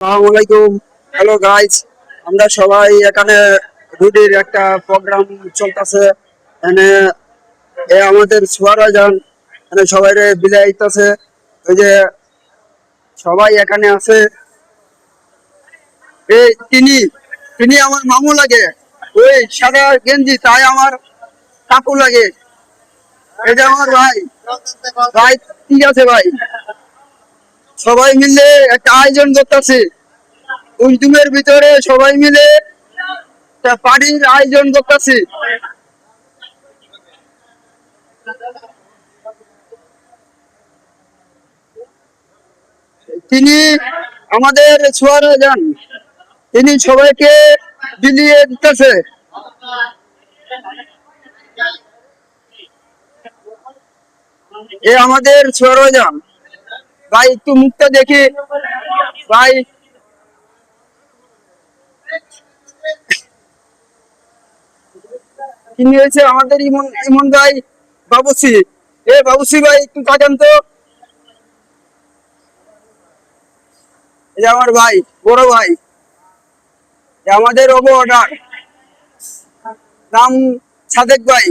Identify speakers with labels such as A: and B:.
A: আসসালামু আলাইকুম। Hello guys, আমরা সবাই এখানে রুডির একটা প্রোগ্রাম চলতেছে। এখানে আমাদের ছোয়ারা যান এখানে সবাই বিদায় দিতেছে। ওই যে সবাই এখানে আছে। এই তিনি তিনি আমার মামু লাগে। ওই সাদা গেঞ্জি তাই আমার কাকু লাগে। এটা আমার ভাই। ভাই ঠিক আছে ভাই, সবাই মিলে একটা আয়োজন করতেছি। উজদুমের ভিতরে সবাই মিলে একটা পার্টির আয়োজন করতেছি। তিনি আমাদের ছোঁয়ারা যান, তিনি সবাইকে বিলিয়ে দিতেছে। এ আমাদের ছোঁয়ারা যান। ভাই একটু মুখটা দেখি ভাই। তিনি হয়েছে আমাদের ইমন ইমন ভাই বাবুসি। এ বাবুসি ভাই একটু তাকান তো। এই যে আমার ভাই, বড় ভাই, এ আমাদের অবো অর্ডার, নাম সাদেক ভাই।